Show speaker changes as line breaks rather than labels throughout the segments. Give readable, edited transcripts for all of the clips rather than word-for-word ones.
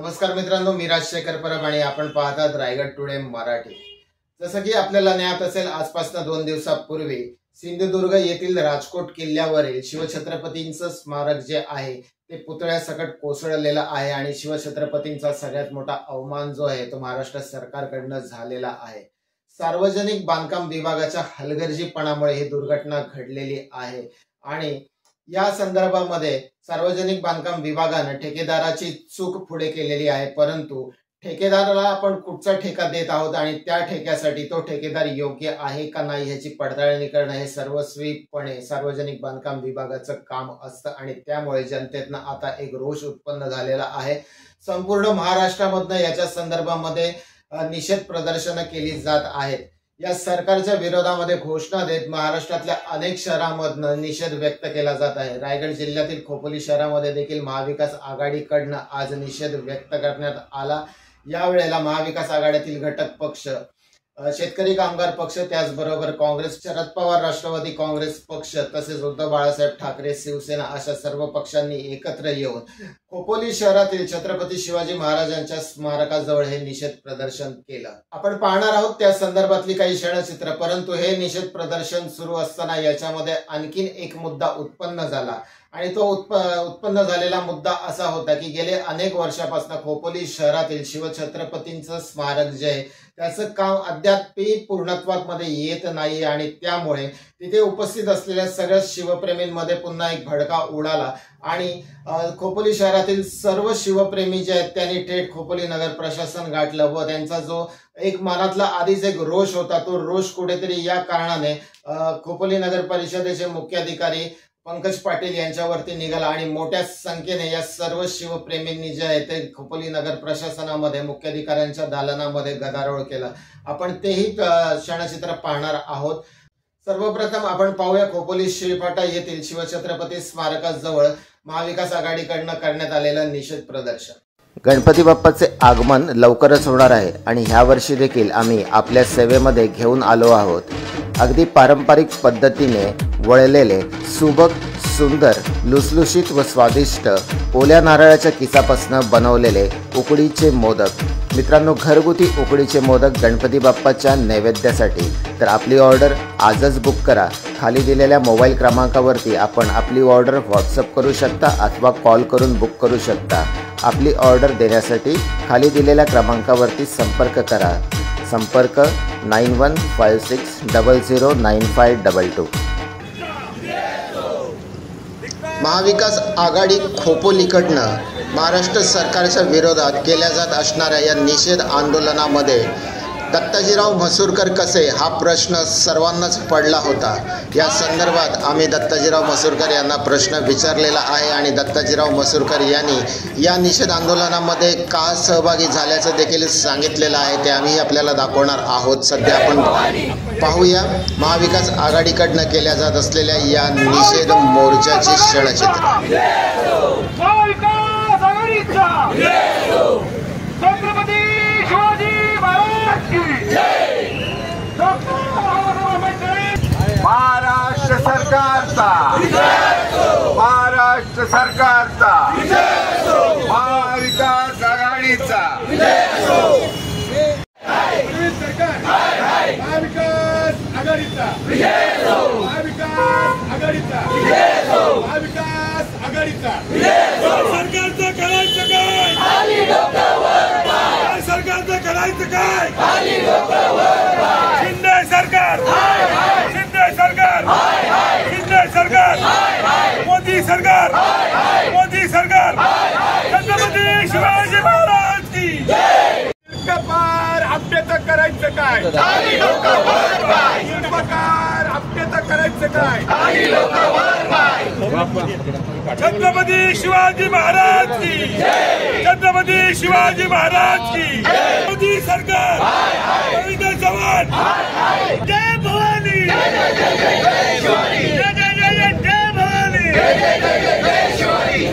नमस्कार मित्रांनो, मी राजशेखर परब आणि आपण पाहतात रायगड टुडे मराठी। जसं की आपल्याला ज्ञात असेल, आजपासून 2 दिवसांपूर्वी सिंधुदुर्ग येथील राजकोट किल्ल्यावरील शिवछत्रपतींचं स्मारक जे आहे ते पुतळ्यासकट कोसळलेलं आहे आणि शिवछत्रपतींचा सगळ्यात मोठा अवमान जो आहे तो महाराष्ट्र सरकारकडून झालेला आहे। सार्वजनिक बांधकाम विभागाच्या हलगर्जीपणामुळे ही दुर्घटना घडलेली आहे आणि या संदर्भामध्ये सार्वजनिक बांधकाम विभागाने ठेकेदाराची चूक पुढे केलेली आहे, परंतु ठेकेदाराला आपण कुठचा ठेका देत आहोत आणि त्या ठेक्यासाठी तो ठेकेदार योग्य आहे का नाही ह्याची पडताळणी करणं हे सर्वस्वीपणे सार्वजनिक बांधकाम विभागाचं काम असतं आणि त्यामुळे जनतेतनं आता एक रोष उत्पन्न झालेला आहे। संपूर्ण महाराष्ट्रामधनं याच्या संदर्भामध्ये निषेध प्रदर्शनं केली जात आहेत। या सरकारच्या विरोधामध्ये घोषणा देत महाराष्ट्रातल्या अनेक शहरांमधनं निषेध व्यक्त केला जात आहे। रायगड जिल्ह्यातील खोपोली शहरामध्ये देखील महाविकास आघाडीकडनं आज निषेध व्यक्त करण्यात आला। यावेळेला महाविकास आघाडीतील घटक पक्ष, शेतकरी कामगार पक्ष, त्याचबरोबर काँग्रेस, शरद पवार राष्ट्रवादी काँग्रेस पक्ष तसेच उद्धव बाळासाहेब ठाकरे शिवसेना अशा सर्व पक्षांनी एकत्र येऊन खोपोली शहरातील छत्रपती शिवाजी महाराजांच्या स्मारकाजवळ हे निषेध प्रदर्शन केलं। आपण पाहणार आहोत त्या संदर्भातली काही क्षणचित्र, परंतु हे निषेध प्रदर्शन सुरू असताना याच्यामध्ये आणखीन एक मुद्दा उत्पन्न झाला आणि तो उत्पन्न झालेला मुद्दा असा होता की गेले अनेक वर्षापासून खोपोली शहरातील शिवछत्रपतींचं स्मारक जे आहे त्याचं काम अद्याप पूर्णत्वामध्ये येत नाही आणि त्यामुळे तिथे उपस्थित असलेल्या सगळ्या शिवप्रेमींमध्ये पुन्हा एक भडका उडाला आणि खोपोली शहरातील सर्व शिवप्रेमी जे आहेत त्यांनी थेट खोपोली नगर प्रशासन गाठलं व त्यांचा जो एक मनातला आधीच एक रोष होता तो रोष कुठेतरी या कारणाने खोपोली नगर परिषदेचे मुख्याधिकारी पंकज पाटील यांच्यावरती निघाला आणि मोठ्या संख्येने या सर्व शिवप्रेमींनी जे आहे ते खोपोली नगर प्रशासनामध्ये मुख्याधिकाऱ्यांच्या दालनामध्ये गदारोळ केला। आपण तेही क्षणचित्र पाहणार आहोत। सर्वप्रथम आपण पाहूया खोपोली श्रीफाटा येथील शिवछत्रपती स्मारकाजवळ महाविकास आघाडीकडून करण्यात आलेलं निषेध प्रदर्शन।
गणपती बाप्पाचे आगमन लवकरच होणार आहे आणि ह्या वर्षी देखील आम्ही आपल्या सेवेमध्ये घेऊन आलो आहोत। अगदी पारंपरिक पद्धतीने वळलेले सुबक, सुंदर, लुसलुशीत व स्वादिष्ट ओल्या नारळाच्या किसापासून बनवलेले उकडीचे मोदक। मित्रांनो, घरगुती उकडीचे मोदक गणपती बाप्पाच्या नैवेद्यासाठी तर आपली ऑर्डर आजच बुक करा। खाली दिलेल्या मोबाईल क्रमांकावरती आपण आपली ऑर्डर व्हॉट्सअप करू शकता अथवा कॉल करून बुक करू शकता। आपली ऑर्डर देण्यासाठी खाली दिलेल्या क्रमांकावरती संपर्क करा। संपर्क 9156009522।
महाविकास आघाडी खोपोलीकडनं महाराष्ट्र सरकारच्या विरोधात केल्या जात असणाऱ्या या निषेध आंदोलनामध्ये दत्ताजीराव म्हसुरकर कसे हा प्रश्न सर्वांनाच पडला होता। या संदर्भात आम्ही दत्ताजीराव म्हसुरकर यांना प्रश्न विचारलेला आहे आणि दत्ताजीराव म्हसुरकर यांनी या निषेध आंदोलनामध्ये का सहभागी झाल्याचं देखील सांगितलेलं आहे, ते आम्ही आपल्याला दाखवणार आहोत। सध्या आपण पाहूया महाविकास आघाडीकडनं केल्या जात असलेल्या या निषेध मोर्चाची क्षणचित्र।
महाराष्ट्र सरकारचा, महाराष्ट्र सरकारचा, महाविकास आघाडीचा महाविकास आघाडीचा, महाविकास आघाडीचा, महाविकास आघाडीचा। सरकारचं करायचं काय? खाली डोकं वर पाय। सरकारचं करायचं काय? खाली डोकं वर पाय। शिंदे सरकार, शिंदे सरकार, शिंदे सरकार, मोदी सरकार, मोदी सरकार, छत्रपती शिवाजी महाराज की जय। पार हप्त्याचं करायचं काय? खाली डोकं वर पाय। पार हप्त्याचं करायचं काय? खाली डोकं वर पाय। छत्रपती शिवाजी महाराज की जय। छत्रपती शिवाजी महाराज की जय। मोदी सरकार, रवींद्र चव्हाण, जय भवानी, जय जय जय शिवाजी, जय जय जय जय भवानी, जय जय जय जय शिवाजी।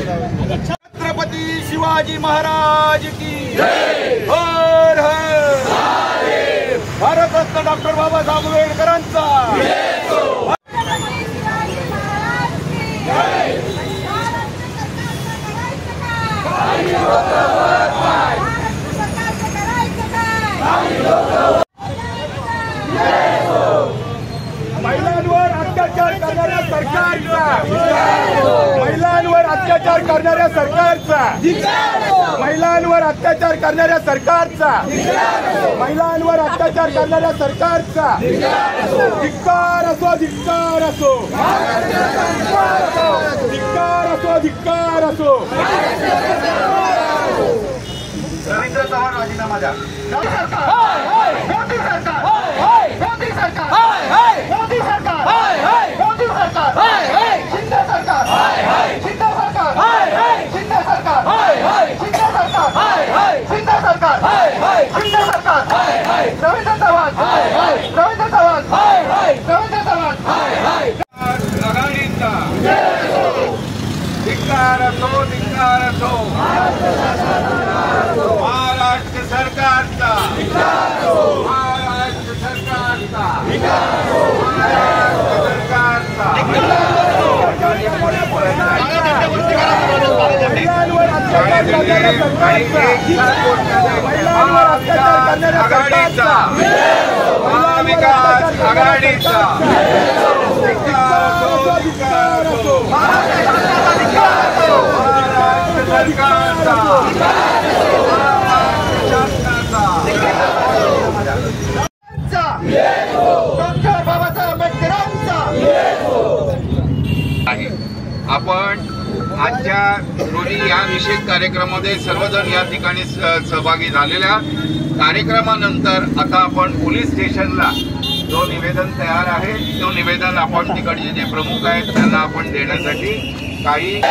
छत्रपती शिवाजी महाराज की जय। हर हर महादेव। भारतरत्न डॉक्टर बाबासाहेब आंबेडकरांचा जय। अत्याचार करणाऱ्या सरकारचा, महिलांवर अत्याचार करणाऱ्या सरकारचा, महिलांवर अत्याचार करणाऱ्या सरकारचा धिक्कार असो, धिक्कार असो, धिक्कार असो, धिक्कार असो.
रवींद्र चव्हाण राजीनामा द्या. मोदी सरकार, मोदी सरकार, मोदी सरकार, मोदी सरकार, मोदी सरकार, शिंदे सरकार, शिंदे सरकार, शिंदे सरकार, शिंदे सरकार, शिंदे सरकार, शिंदे सरकार, रवींद्र चव्हाण, रवींद्र चव्हाण, रवींद्र चव्हाण.
आघाडीचा धिक्कार असो, धिक्कार असो. महाराष्ट्र सरकारचा, महाराष्ट्र सरकारचा, महाराष्ट्र सरकारचा. आघाडीचा, महाविकास आघाडीचा धिक्कार असो, धिक्कार असो. महाराष्ट्र सरकारचा,
डॉक्टर बाबासाहेब आंबेडकरांचा.
आपण आजच्या रोजी या निषेध कार्यक्रमामध्ये सर्वजण या ठिकाणी सहभागी झालेल्या. कार्यक्रमानंतर आता आपण पोलीस स्टेशनला जो निवेदन तयार आहे तो निवेदन आपण तिकडचे जे प्रमुख आहेत त्यांना आपण देण्यासाठी काही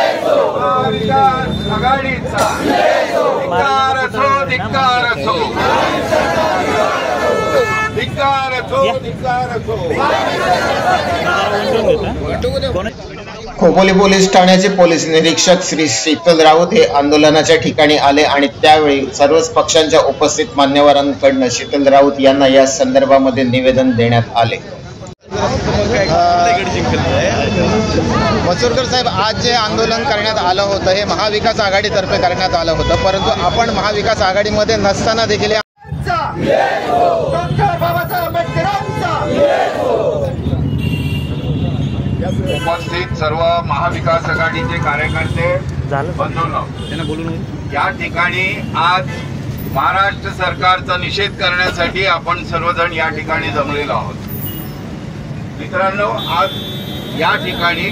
आघाडीचा धिक्कार असो, धिक्कार असो, धिक्कार असो, धिक्कार असो.
खोपोली पोलीस ठाण्याचे पोलीस निरीक्षक श्री शीतल राऊत हे आंदोलनाच्या ठिकाणी आले आणि त्यावेळी सर्वच पक्षांच्या उपस्थित मान्यवरांकडून शीतल राऊत यांना या संदर्भामध्ये निवेदन देण्यात आले. मसुरकर साहेब, आज जे आंदोलन करण्यात आलं होतं हे महाविकास आघाडीतर्फे करण्यात आलं होतं, परंतु आपण महाविकास आघाडीमध्ये नसताना देखील
डॉक्टर बाबासाहेब आंबेडकरांचा.
उपस्थित सर्व महाविकास आघाडीचे कार्यकर्ते बंधूंनो, या ठिकाणी आज महाराष्ट्र सरकारचा निषेध करण्यासाठी आपण सर्वजण या ठिकाणी जमलेलो आहोत. मित्रांनो, आज या ठिकाणी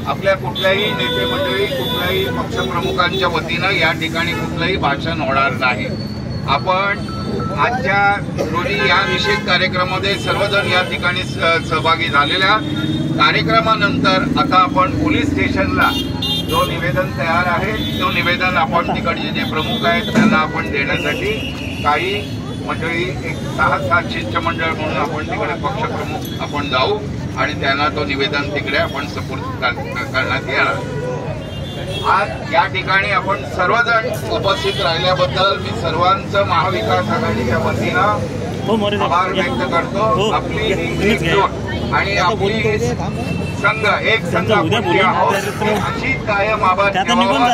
आपल्या कुठल्याही नेते मंडळी, कुठल्याही पक्षप्रमुखांच्या वतीनं या ठिकाणी कुठलंही भाषण होणार नाही. आपण आजच्या रोजी या निषेध कार्यक्रमामध्ये सर्वजण या ठिकाणी सहभागी झालेल्या. कार्यक्रमानंतर आता आपण पोलीस स्टेशनला जो निवेदन तयार आहे तो निवेदन आपण तिकडचे जे प्रमुख आहेत त्यांना आपण देण्यासाठी काही मंडळी, एक 6-7 शिष्टमंडळ म्हणून आपण तिकडे पक्षप्रमुख आपण जाऊ आणि त्यांना तो निवेदन तिकडे आपण सपोर्ट करण्यात येणार. आज या ठिकाणी आपण सर्वजण उपस्थित राहिल्याबद्दल मी सर्वांचं महाविकास आघाडीच्या वतीनं आभार व्यक्त करतो. आपली एकजूट आणि आपली संघ, एक संघ आहोत अशी कायम आभार ठेवावा.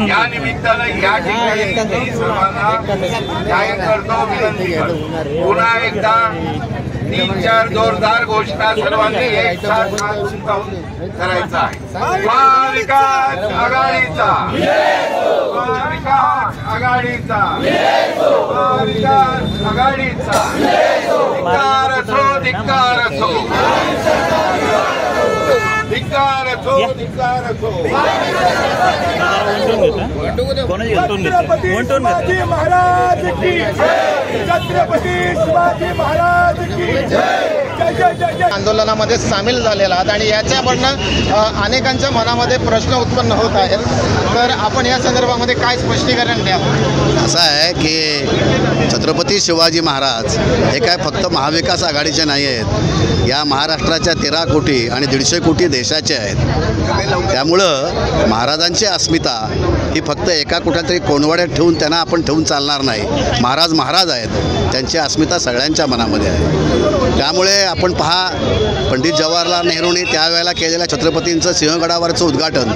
या निमित्तानं या ठिकाणी सर्वांना जाहीर करतो, विनंती करतो. पुन्हा एकदा 3-4 जोरदार घोषणा सर्वांनी एक साथ करायचा आहे. महाविकास आघाडीचा, महाविकास आघाडीचा, महाविकास आघाडीचा धिक्कार असो, धिक्कार असो, धिक्कार असो, धिक्कार असो.
छत्रपती शिवाजी महाराज की जय, छत्रपती शिवाजी महाराज की जय, जय जय जय.
आंदोलनामध्ये सामील झालेला आहात आणि याच्यावरनं अनेकांच्या मनामध्ये प्रश्न उत्पन्न होत आहेत, तर आपण या संदर्भामध्ये काय स्पष्टीकरण द्या?
असं आहे की छत्रपती शिवाजी महाराज हे काय फक्त महाविकास आघाडीचे नाही आहेत, या महाराष्ट्राच्या 13 कोटी आणि 150 कोटी देशाचे आहेत. त्यामुळं महाराजांची अस्मिता ही फक्त एका कुठेतरी कोणवाड्यात ठेवून त्यांना आपण ठेवून चालणार नाही. महाराज महाराज आहेत, त्यांची अस्मिता सगळ्यांच्या मनामध्ये आहे. त्यामुळे आपण पहा, पंडित जवाहरलाल नेहरूंनी त्यावेळेला केलेल्या छत्रपतींचं सिंहगडावरचं उद्घाटन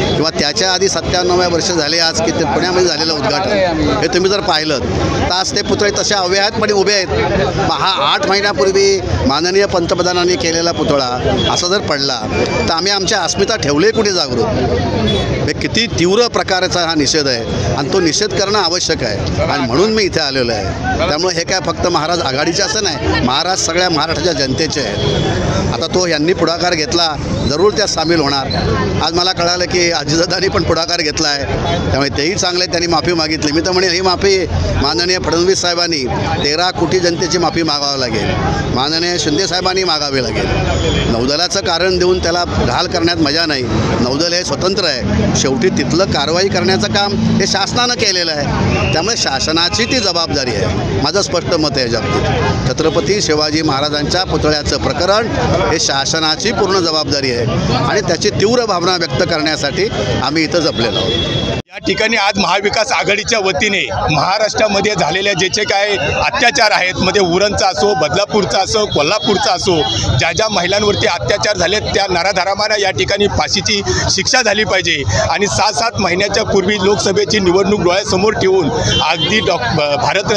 किंवा त्याच्या आधी 97 वर्ष झाले आज की ते पुण्यामध्ये झालेलं उद्घाटन हे तुम्ही जर पाहिलं तर आज ते पुतळे तसे हवे आहेत पण उभे आहेत. हा 8 महिन्यापूर्वी माननीय पंतप्रधानांनी केलेला पुतळा असा जर पडला तर आम्ही आमच्या अस्मिता ठेवले कुठे जागृत. हे किती तीव्र प्रकारचा हा निषेध आहे आणि तो निषेध करणं आवश्यक आहे आणि म्हणून मी इथे आलेलो आहे. त्यामुळे हे काय फक्त महाराज आघाडीचे असं नाही, महाराज सगळ्या महाराष्ट्राच्या जनतेचे आहेत. आता तो यांनी पुढाकार घेतला, जरूर त्यात सामील होणार. आज मला कळालं की अजितदादांनी पण पुढाकार घेतला आहे, त्यामुळे तेही चांगले, त्यांनी माफी मागितली. मी तर म्हणेन ही माफी माननीय फडणवीस साहेबांनी 13 कोटी जनतेची माफी मागावी लागेल, माननीय शिंदे साहेबांनी मागावी लागेल. नौदलाचं कारण देऊन त्याला घाल करण्यात मजा नाही. नौदल हे स्वतंत्र आहे, शेवटी तिथलं कारवाई करण्याचं काम हे शासनानं केलेलं आहे, त्यामुळे शासनाची ती जबाबदारी आहे. माझं स्पष्ट मत आहे याच्याबाबतीत. छत्रपती शिवाजी महाराजांच्या पुतळ्याचं प्रकरण हे शासनाची पूर्ण जबाबदारी आहे आणि त्याची तीव्र भावना व्यक्त करण्यासाठी आम्ही इथं जपलेलो आहोत.
या ठिकाणी आज महाविकास आघाडीच्या वतीने महाराष्ट्रामध्ये झालेल्या जे काय अत्याचार आहेत, मध्ये उरणचा असो, बदलापूरचा असो, कोल्हापूरचा असो, ज्या महिलांवरती अत्याचार झालेत त्या नराधमांना या ठिकाणी फाशीची शिक्षा झाली पाहिजे. आणि 7 महिन्याच्या पूर्वी लोकसभेची निवडणूक डोळ्यासमोर ठेवून अगदी भारत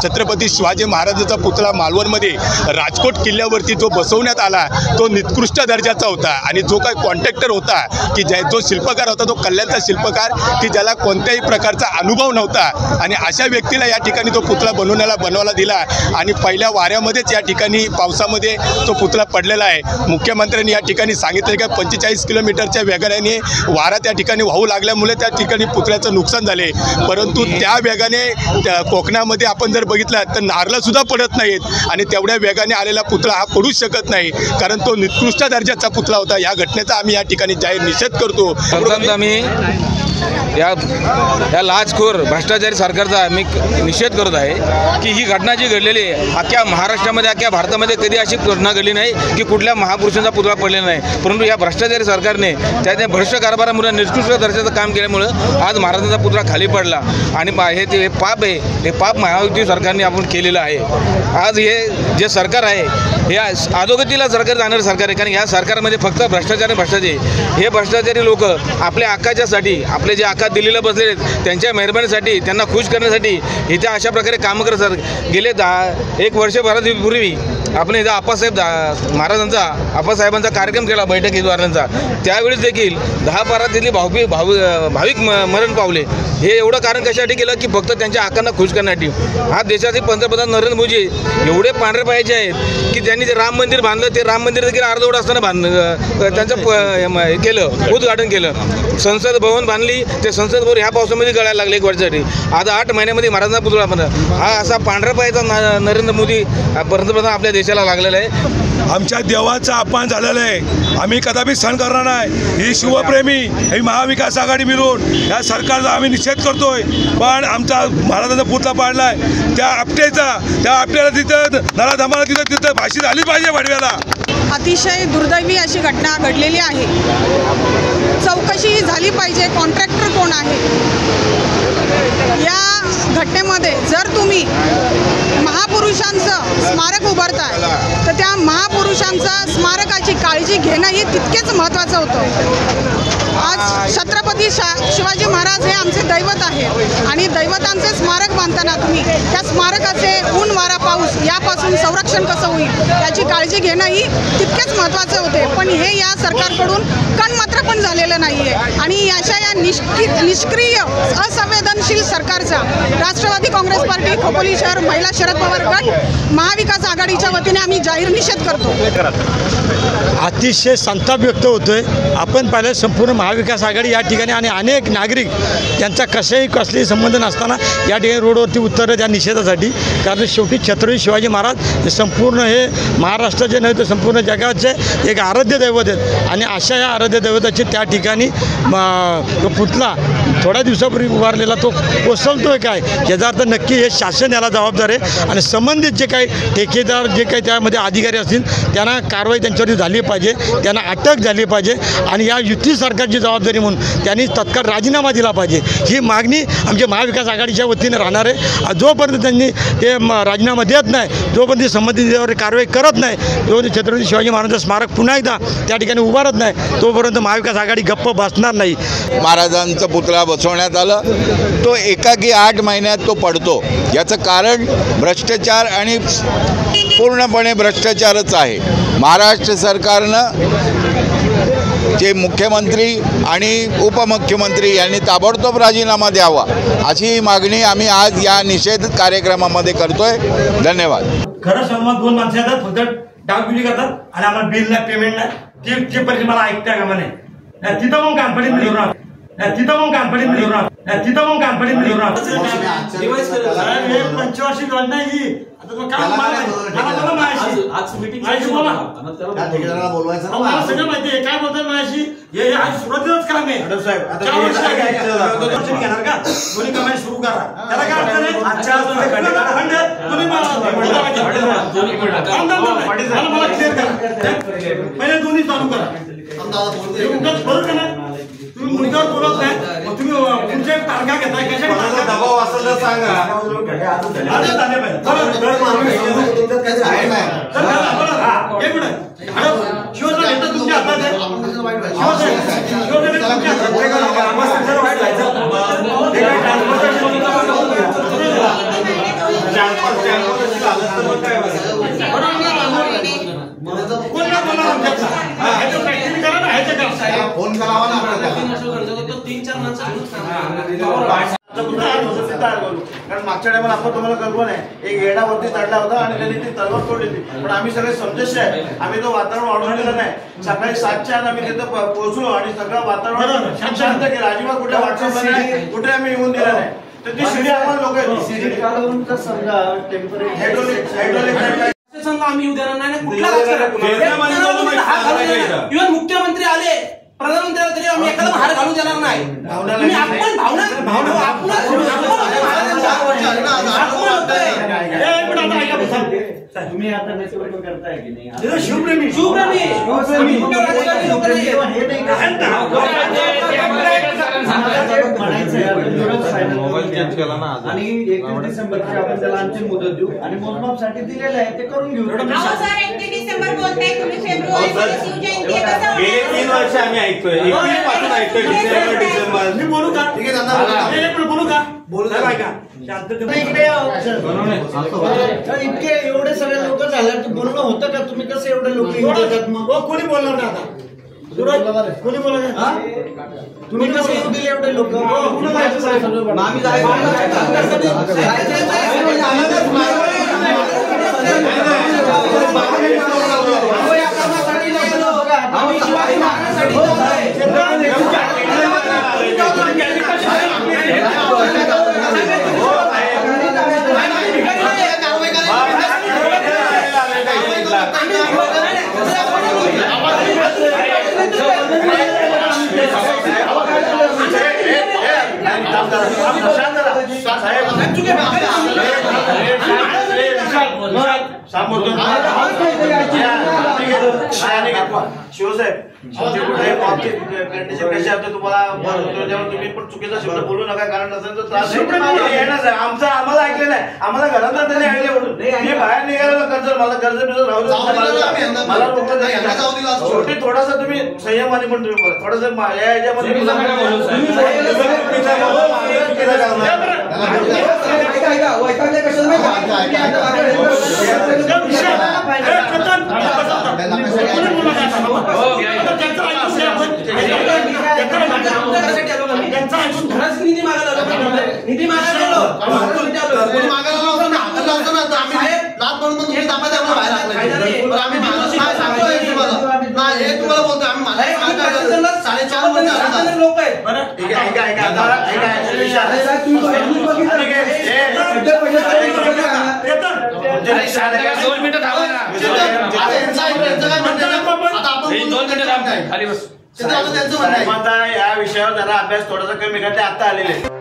छत्रपती शिवाजी महाराजांचा पुतळा मालवणमध्ये राजकोट किल्ल्यावरती जो बसवण्यात आला तो निकृष्ट दर्जाचा होता. आणि जो काही कॉन्ट्रॅक्टर होता की जो शिल्पकार होता तो कल्याणचा शिल्पकार की ज्याला कोणत्याही प्रकारचा अनुभव नव्हता आणि अशा व्यक्तीला या ठिकाणी तो पुतळा बनवायला दिला. आणि पहिल्या वाऱ्यामध्येच या ठिकाणी पावसामध्ये तो पुतळा पडलेला आहे. मुख्यमंत्र्यांनी या ठिकाणी सांगितलं की 45 किलोमीटरच्या वेगाने वारा त्या ठिकाणी वाहू लागल्यामुळे त्या ठिकाणी पुतळ्याचं नुकसान झाले. परंतु त्या वेगाने कोकणामध्ये आपण जर बघितलं तर नारळंसुद्धा पडत नाहीत आणि तेवढ्या वेगाने आलेला पुतळा हा पडूच शकत नाही, कारण तो निकृष्ट दर्जाचा पुतळा होता. या घटनेचा आम्ही या ठिकाणी जाहीर निषेध करतो.
आम्ही या लाचखोर भ्रष्टाचारी सरकारचा मी निषेध करत आहे की ही घटना जी घडलेली आहे अख्ख्या महाराष्ट्रामध्ये, अख्ख्या भारतामध्ये कधी अशी घटना घडली नाही की कुठल्या महापुरुषांचा पुतळा पडलेला नाही. परंतु या भ्रष्टाचारी सरकारने त्या भ्रष्ट कारभारामुळे निकृष्ट दर्जाचं काम केल्यामुळं आज महाराजांचा पुतळा खाली पडला. आणि हे पाप आहे, हे पाप महायुती सरकारने आपण केलेलं आहे. आज हे जे सरकार आहे हे अधोगतीला सरकार जाणारं सरकार आहे, कारण या सरकारमध्ये फक्त भ्रष्टाचारी हे भ्रष्टाचारी लोक आपल्या हक्काच्यासाठी, आपले जे हक्कात दिल्लीला बसलेले आहेत त्यांच्या मेहरबानीसाठी, त्यांना खुश करण्यासाठी इथे अशा प्रकारे कामं करत सर. गेले 1 वर्षभरापूर्वी आपण इथं आप्पासाहेबांचा कार्यक्रम केला बैठकीद्वारांचा. त्यावेळेस देखील 10-12 तिथली भाविक मरण पावले. हे एवढं कारण कशासाठी केलं की फक्त त्यांच्या हक्कांना खुश करण्यासाठी. हा देशाचे पंतप्रधान नरेंद्र मोदी एवढे पांढरे पाहिजे आहेत की त्यांनी जे राम मंदिर बांधलं, ते राम मंदिर देखील अर्धवट असताना त्यांचं केलं, उद्घाटन केलं. संसद भवन बांधली, ते संसद भवन ह्या पावसामध्ये गळायला लागले 1 वर्षासाठी. आता 8 महिन्यामध्ये महाराजांचा पुतळा बांधला. हा असा पांढरा पायाचा नरेंद्र मोदी पंतप्रधान आपल्या देशाला लागलेला आहे.
आमच्या देवाचा अपमान झालेला आहे, आम्ही कदापि सहन करणार नाही. ही शिवप्रेमी, ही महाविकास आघाडी मिळून या सरकारचा आम्ही निषेध करतोय. पण आमचा महाराजांचा पुतळा पाडलाय त्या आपट्याला तिथं नराधमाला तिथं फाशी झाली पाहिजे वाडव्याला.
अतिशय दुर्दैवी अशी घटना घडलेली आहे. चौकशी झाली पाहिजे. कॉन्ट्रॅक्टर कोण आहे या घटनेमध्ये? जर तुम्ही महापुरुषांचं स्मारक उभारताय तर त्या महापुरुषांचं स्मारकाची काळजी घेणं हे तितकेच महत्त्वाचं होतं. आज छत्रपती शिवाजी महाराज हे आमचे दैवत आहे आणि दैवतांचे स्मारक बांधताना तुम्ही त्या स्मारकाचे ऊन, वारा, पाऊस यापासून संरक्षण कसं होईल याची काळजी घेणंही तितकेच महत्त्वाचे होते. पण हे या सरकारकडून कणमात्र पण झालेलं नाही आहे. आणि अशा या निष्क्रिय असंवेदनशील सरकारचा राष्ट्रवादी काँग्रेस पार्टी, खोपोली शहर महिला शरद पवार गट, महाविकास आघाडीच्या वतीने आम्ही जाहीर निषेध करतो.
अतिशय संताप व्यक्त होतोय. आपण पाहिलं संपूर्ण महाविकास आघाडी या ठिकाणी आणि अनेक नागरिक त्यांचा कसलेही संबंध नसताना या ठिकाणी रोडवरती उतरले त्या निषेधासाठी. कारण शेवटी छत्रपती शिवाजी महाराज हे संपूर्ण हे महाराष्ट्राचे नव्हे तर संपूर्ण जगाचे एक आराध्य दैवत आहेत. आणि अशा या आराध्य दैवताचे त्या ठिकाणी तो पुतळा थोड्या दिवसापूर्वी उभारलेला तो कोसळतोय काय याचा अर्थ नक्की हे शासन याला जबाबदार आहे. आणि संबंधित जे काही ठेकेदार, जे काही त्यामध्ये अधिकारी असतील त्यांना कारवाई त्यांच्यावरती झाली पाहिजे, त्यांना अटक झाली पाहिजे. आणि या युती सरकारची जबाबदारी म्हणून त्यांनी तत्काळ राजीनामा दिला पाहिजे. ही मागणी आमच्या महाविकास आघाडीच्या वतीने राहणार आहे. जोपर्यंत त्यांनी ते राजीनामा देत नाही, जोपर्यंत संबंधित कारवाई करत करत नाही, तो छत्रपती शिवाजी महाराजांचं स्मारक पुन्हा एकदा त्या ठिकाणी उभारत नाही, तोपर्यंत महाविकास आघाडी गप्प बसणार नाही.
महाराजांचा पुतळा बसवण्यात आलं, तो एकाकी 8 महिन्यात तो पडतो. याचं कारण भ्रष्टाचार आणि पूर्णपणे भ्रष्टाचारच आहे. महाराष्ट्र सरकारनं जे मुख्यमंत्री आणि उपमुख्यमंत्री यांनी ताबडतोब राजीनामा द्यावा अशी मागणी आम्ही आज या निषेध कार्यक्रमामध्ये करतोय. धन्यवाद.
खरं संवाद 2 माणसं येतात, फक्त डागडुजी करतात आणि आम्हाला बिल नाही, पेमेंट नाही, ते पैसे मला ऐकता का म्हणे. तिथं मग कॉन्फिडन्स मिळवणार, तिथं मग कॉन्फिडन्स मिळवणार, तिथं मग कॉन्फिडन्स मिळवणार. 25 योजना ही आता तो काम मला माहिती बोलवायचं मला सगळं माहिती आहे. काय बोलतात माझ्याशी, हे आज सुरुवातीलाच काम आहे. घेणार का दोन्ही कमाई सुरू करा, त्याला काय अडचण आहे. मला क्लिअर करा, पहिले दोन्ही चालू करा. बरोबर का नाही, तुम्ही मुद्द्यावर बोलत नाही, मग तुम्ही तुमचे तारखा घेताय कशा दबाव असेल तर सांगा. शिवसेना घेतात तुमच्या हातात आहे,
फोन करावा ना
कारण मागच्या टायमाला आपण तुम्हाला कल्पना आहे, एक येडावरती चढला होता आणि त्यांनी ती तलवार तोडली, पण आम्ही सगळे समजस्य आहे. आम्ही तो वातावरण वाढवून दिलं नाही. सकाळी 7च्या आम्ही तिथं पोहोचलो आणि सगळं वातावरण शांत केलं. अजिबात कुठल्या व्हॉट्सअपला नाही, कुठे आम्ही येऊन दिलं नाही. तर ती शिडी आम्हाला लोक समजा
आम्ही येऊ देणार नाही. कुठला इव्हन मुख्यमंत्री आले, प्रधानमंत्री आले तरी आम्ही एखादा हार घालू देणार नाही.
तुम्ही आता नेतृत्व करताय की नाही,
शिवप्रेमी
आणि 31 डिसेंबरची आपण त्याला अंतिम मुदत देऊ आणि मोजमापसाठी दिलेलं आहे ते करून घेऊ.
31 डिसेंबर बोलताय तुम्ही, फेब्रुवारी शिवजयंती आहे, कसं
3 वर्ष आम्ही ऐकतोय, 21 पासून ऐकतोय डिसेंबर.
मी बोलू का?
ठीक आहे,
बोलू का?
बोलू का?
इतके एवढे सगळे लोक झाले, बोलणं होतं का? तुम्ही कसं एवढे लोक मग
कोणी बोलणार नाही आता, कोणी बोलणार?
तुम्ही कसं येऊ दिले एवढे लोक? शिवसाहेब कंडिशन कशी असते तुम्हाला तुम्ही पण चुकीचा शब्द बोलू नका, कारण नसेल तर त्रास आमचा आम्हाला ऐकलेलं आहे. आम्हाला घरात त्यांनी ऐकले म्हणून मी बाहेर निघालेलो कर्ज, मला कर्ज राहू मला शेवटी थोडासा तुम्ही संयमाने पण तुम्ही बोला, थोडस या याच्यामध्ये
निधी मागायला लोक आहेत. या विषयावर जरा अभ्यास थोडासा कमी करते आता आलेले.